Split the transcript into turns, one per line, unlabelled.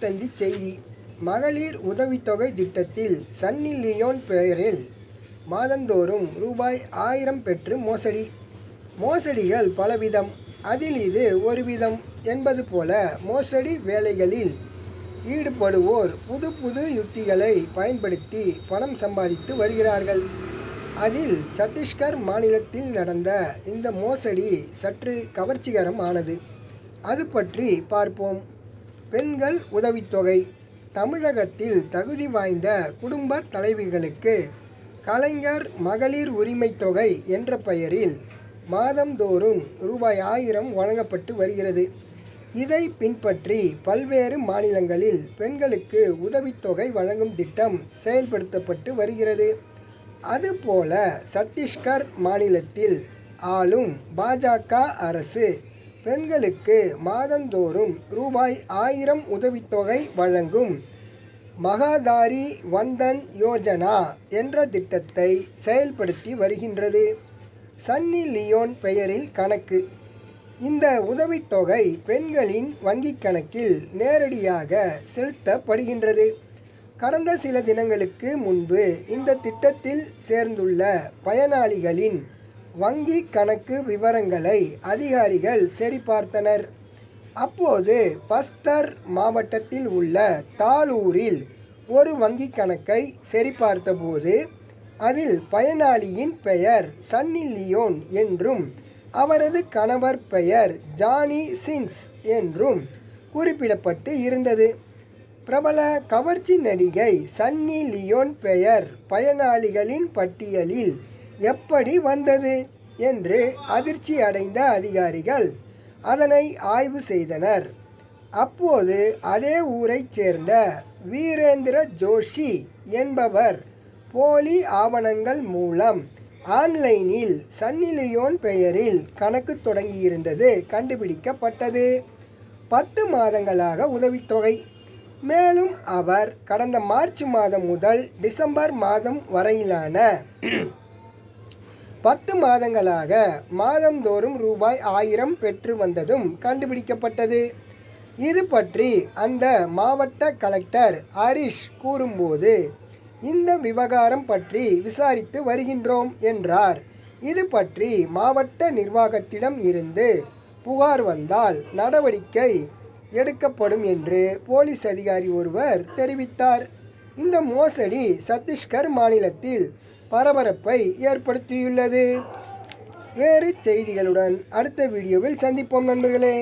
தினத்தந்தி செய்தி. மகளிர் உதவித்தொகை திட்டத்தில் சன்னி லியோன் பெயரில் மாதந்தோறும் ரூபாய் 1000 பெற்று மோசடி. மோசடிகள் பலவிதம், அதில் இது ஒரு விதம் என்பது போல மோசடி வேலைகளில் ஈடுபடுவோர் புது புது யுக்திகளை பயன்படுத்தி பணம் சம்பாதித்து வருகிறார்கள். அதில் சத்தீஸ்கர் மாநிலத்தில் நடந்த இந்த மோசடி சற்று கவர்ச்சிகரம் ஆனது. அது பற்றி பார்ப்போம். பெண்கள் உதவித்தொகை. தமிழகத்தில் தகுதி வாய்ந்த குடும்ப தலைவிகளுக்கு கலைஞர் மகளிர் உரிமை தொகை என்ற பெயரில் மாதந்தோறும் ரூபாய் 1000 வழங்கப்பட்டு வருகிறது. இதை பின்பற்றி பல்வேறு மாநிலங்களில் பெண்களுக்கு உதவித்தொகை வழங்கும் திட்டம் செயல்படுத்தப்பட்டு வருகிறது. அதுபோல சத்தீஸ்கர் மாநிலத்தில் ஆளும் பாஜக அரசு பெண்களுக்கு மாதந்தோறும் ரூபாய் 1000 உதவித்தொகை வழங்கும் மகாதாரி வந்தன் யோஜனா என்ற திட்டத்தை செயல்படுத்தி வருகின்றது. சன்னி லியோன் பெயரில் கணக்கு. இந்த உதவித்தொகை பெண்களின் வங்கிக் கணக்கில் நேரடியாக செலுத்தப்படுகின்றது. கடந்த சில தினங்களுக்கு முன்பு இந்த திட்டத்தில் சேர்ந்துள்ள பயனாளிகளின் வங்கி கணக்கு விவரங்களை அதிகாரிகள் சரிபார்த்தனர். அப்போது பஸ்தர் மாவட்டத்தில் உள்ள தாலூரில் ஒரு வங்கி கணக்கை சரிபார்த்தபோது அதில் பயனாளியின் பெயர் சன்னி லியோன் என்றும் அவரது கணவர் பெயர் ஜானி சிங்ஸ் என்றும் குறிப்பிடப்பட்டு இருந்தது. பிரபல கவர்ச்சி நடிகை சன்னி லியோன் பெயர் பயனாளிகளின் பட்டியலில் எப்படி வந்தது என்று அதிர்ச்சி அடைந்த அதிகாரிகள் அதனை ஆய்வு செய்தனர். அப்போது அதே ஊரைச் சேர்ந்த வீரேந்திர ஜோஷி என்பவர் போலி ஆவணங்கள் மூலம் ஆன்லைனில் சன்னி லியோன் பெயரில் கணக்கு தொடங்கியிருந்தது கண்டுபிடிக்கப்பட்டது. 10 மாதங்களாக உதவித்தொகை. மேலும் அவர் கடந்த மார்ச் மாதம் முதல் டிசம்பர் மாதம் வரையிலான 10 மாதங்களாக மாதந்தோறும் ரூபாய் 1000 பெற்று வந்ததும் கண்டுபிடிக்கப்பட்டது. இது பற்றி அந்த மாவட்ட கலெக்டர் ஹரிஷ் கூறும்போது, இந்த விவகாரம் பற்றி விசாரித்து வருகின்றோம் என்றார். இது பற்றி மாவட்ட நிர்வாகத்திடம் இருந்து புகார் வந்தால் நடவடிக்கை எடுக்கப்படும் என்று போலீஸ் அதிகாரி ஒருவர் தெரிவித்தார். இந்த மோசடி சத்தீஸ்கர் மாநிலத்தில் பரபரப்பை ஏற்படுத்தியுள்ளது. வேறு செய்திகளுடன் அடுத்த வீடியோவில் சந்திப்போம் நண்பர்களே.